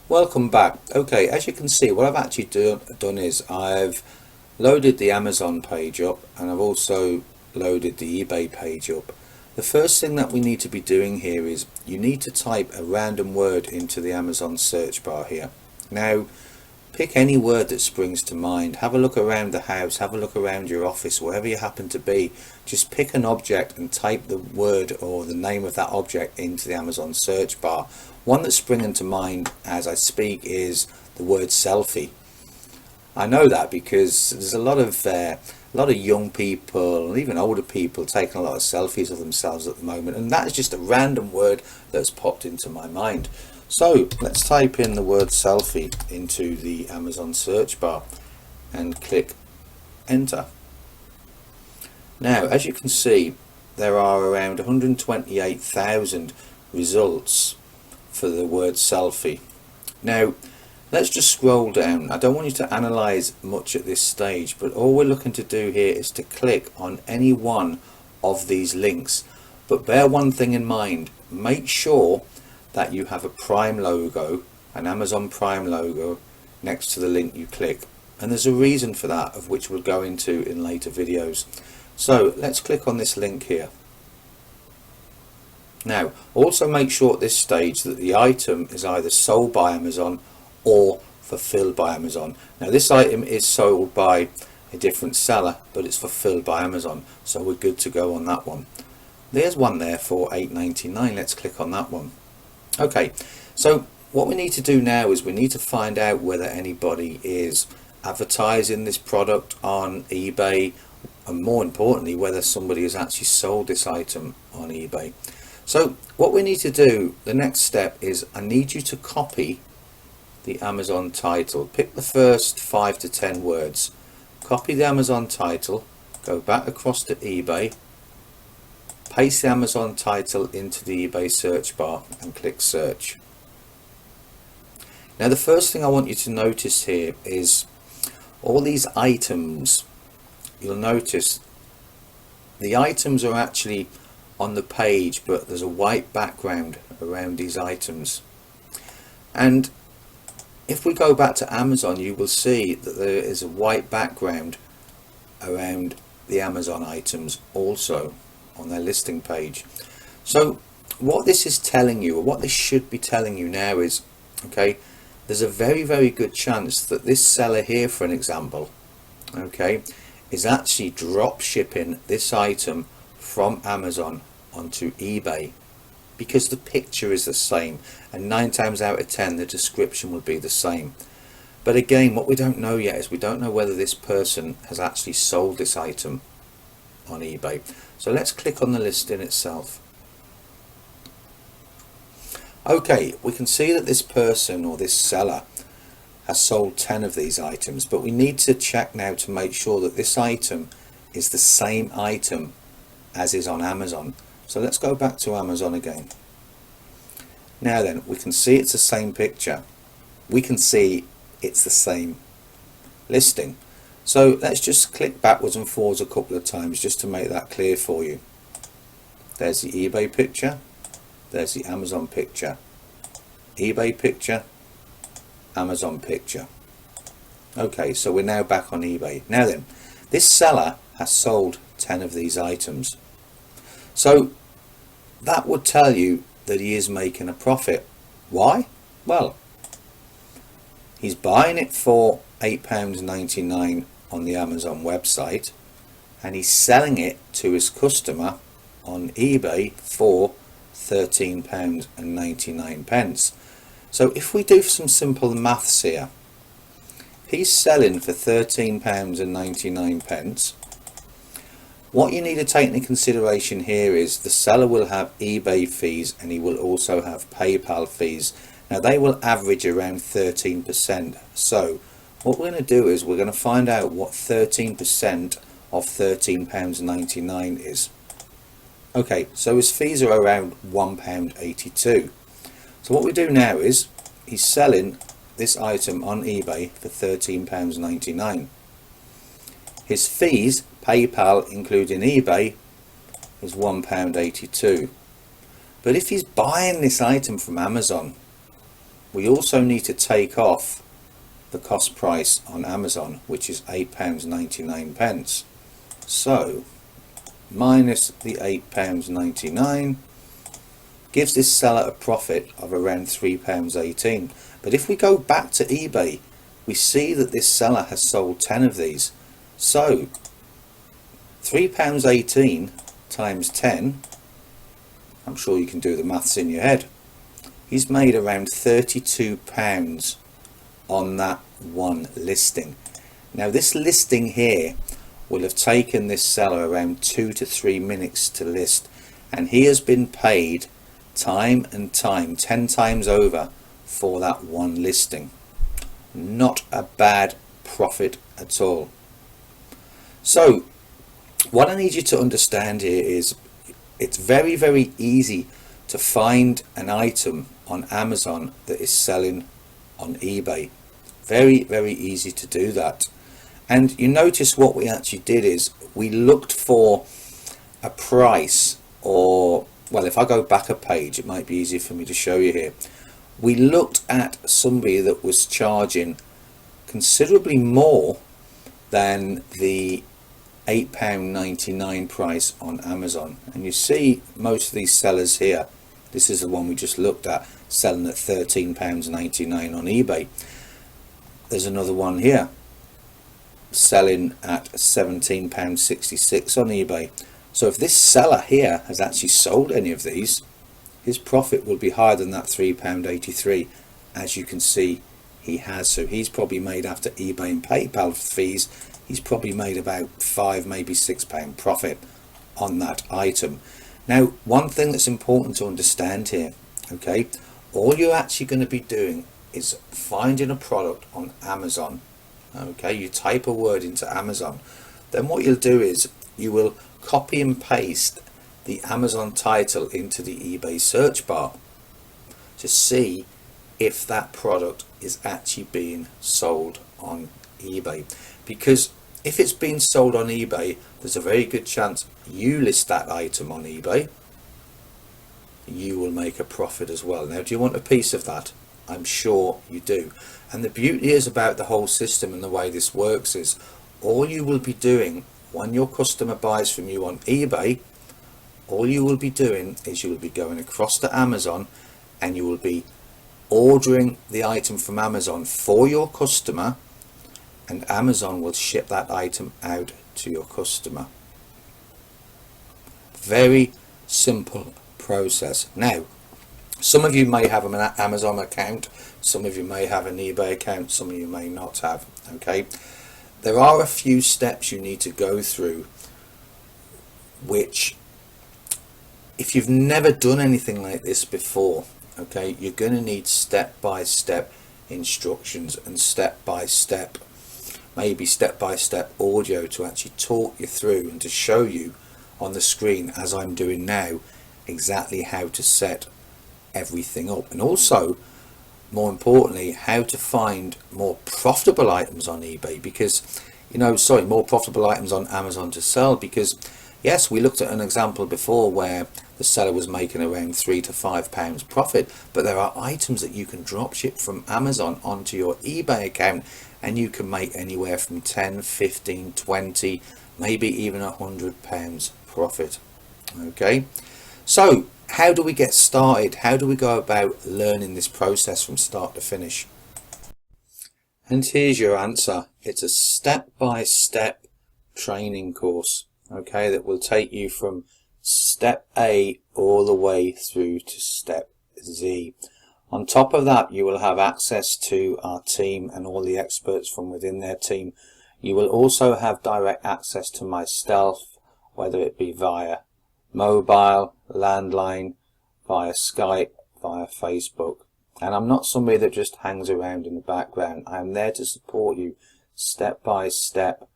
Welcome back. Okay, as you can see, what I've actually done is I've loaded the Amazon page up, and I've also loaded the eBay page up. The first thing that we need to be doing here is you need to type a random word into the Amazon search bar here. Now, pick any word that springs to mind. Have a look around the house, have a look around your office, wherever you happen to be. Just pick an object and type the word or the name of that object into the Amazon search bar. One that's springing to mind as I speak is the word selfie. I know that because there's a lot of young people and even older people taking a lot of selfies of themselves at the moment, and that is just a random word that's popped into my mind. So let's type in the word selfie into the Amazon search bar and click enter. Now, as you can see, there are around 128,000 results for the word selfie. Now, let's just scroll down. I don't want you to analyze much at this stage, but all we're looking to do here is to click on any one of these links. But bear one thing in mind: make sure that you have a Prime logo, an Amazon Prime logo, next to the link you click. And there's a reason for that, of which we'll go into in later videos. So let's click on this link here. Now, also make sure at this stage that the item is either sold by Amazon or fulfilled by Amazon. Now, this item is sold by a different seller, but it's fulfilled by Amazon, so we're good to go on that one. There's one there for $8.99. Let's click on that one. Okay, so what we need to do now is we need to find out whether anybody is advertising this product on eBay, and more importantly, whether somebody has actually sold this item on eBay. So what we need to do, the next step is I need you to copy the Amazon title. Pick the first 5 to 10 words, copy the Amazon title, go back across to eBay, paste the Amazon title into the eBay search bar and click search. Now, the first thing I want you to notice here is all these items. You'll notice the items are actually on the page, but there's a white background around these items. And if we go back to Amazon, you will see that there is a white background around the Amazon items also on their listing page. So what this is telling you, or what this should be telling you now, is okay, there's a very good chance that this seller here, for an example, okay, is actually drop shipping this item from Amazon onto eBay, because the picture is the same, and 9 times out of 10 the description will be the same. But again, what we don't know yet is we don't know whether this person has actually sold this item on eBay. So let's click on the listing itself. Okay, we can see that this person, or this seller, has sold 10 of these items, but we need to check now to make sure that this item is the same item as is on Amazon. So let's go back to Amazon again. Now then, we can see it's the same picture. We can see it's the same listing. So let's just click backwards and forwards a couple of times just to make that clear for you. There's the eBay picture, there's the Amazon picture, eBay picture, Amazon picture. Okay, so we're now back on eBay. Now then, this seller has sold 10 of these items. So that would tell you that he is making a profit. Why? Well, he's buying it for £8.99 on the Amazon website, and he's selling it to his customer on eBay for £13.99. So if we do some simple maths here, he's selling for £13.99. What you need to take into consideration here is the seller will have eBay fees, and he will also have PayPal fees. Now, they will average around 13%. So what we're going to do is we're going to find out what 13% of £13.99 is. Okay, so his fees are around £1.82. So what we do now is he's selling this item on eBay for £13.99. His fees, PayPal including eBay, is £1.82. But if he's buying this item from Amazon, we also need to take off the cost price on Amazon, which is £8.99. So minus the £8.99 gives this seller a profit of around £3.18. But if we go back to eBay, we see that this seller has sold 10 of these. So £3.18 times 10, I'm sure you can do the maths in your head. He's made around £32 on that one listing. Now this listing here will have taken this seller around 2 to 3 minutes to list, and he has been paid time and time, 10 times over for that one listing. Not a bad profit at all. So what I need you to understand here is it's very, very easy to find an item on Amazon that is selling on eBay. Very, very easy to do that. And you notice what we actually did is we looked for a price, or well, if I go back a page, it might be easier for me to show you here. We looked at somebody that was charging considerably more than the £8.99 price on Amazon. And you see most of these sellers here, this is the one we just looked at, selling at £13.99 on eBay. There's another one here selling at £17.66 on eBay. So if this seller here has actually sold any of these, his profit will be higher than that £3.83. As you can see, he has. So he's probably made, after eBay and PayPal fees, he's probably made about £5, maybe £6 profit on that item. Now, one thing that's important to understand here, okay, all you're actually going to be doing is finding a product on Amazon. Okay, you type a word into Amazon, then what you'll do is you will copy and paste the Amazon title into the eBay search bar to see if that product is actually being sold on eBay. Because if it's being sold on eBay, there's a very good chance you list that item on eBay, you will make a profit as well. Now, do you want a piece of that? I'm sure you do. And the beauty is about the whole system and the way this works is all you will be doing when your customer buys from you on eBay, all you will be doing is you will be going across to Amazon and you will be ordering the item from Amazon for your customer, and Amazon will ship that item out to your customer. Very simple process. Now, some of you may have an Amazon account, some of you may have an eBay account, some of you may not have. Okay, there are a few steps you need to go through, which if you've never done anything like this before, okay, you're going to need step-by-step instructions and step-by-step, maybe step-by-step audio to actually talk you through and to show you on the screen, as I'm doing now, exactly how to set everything up, and also more importantly how to find more profitable items on eBay, because more profitable items on Amazon to sell. Because yes, we looked at an example before where the seller was making around £3 to £5 profit, but there are items that you can drop ship from Amazon onto your eBay account and you can make anywhere from 10, 15, 20, maybe even £100 profit. Okay, so how do we get started? How do we go about learning this process from start to finish? And here's your answer. It's a step-by-step training course, okay, that will take you from step A all the way through to step Z. On top of that, you will have access to our team and all the experts from within their team. You will also have direct access to myself, whether it be via mobile, landline, via Skype, via Facebook. And I'm not somebody that just hangs around in the background. I'm there to support you step by step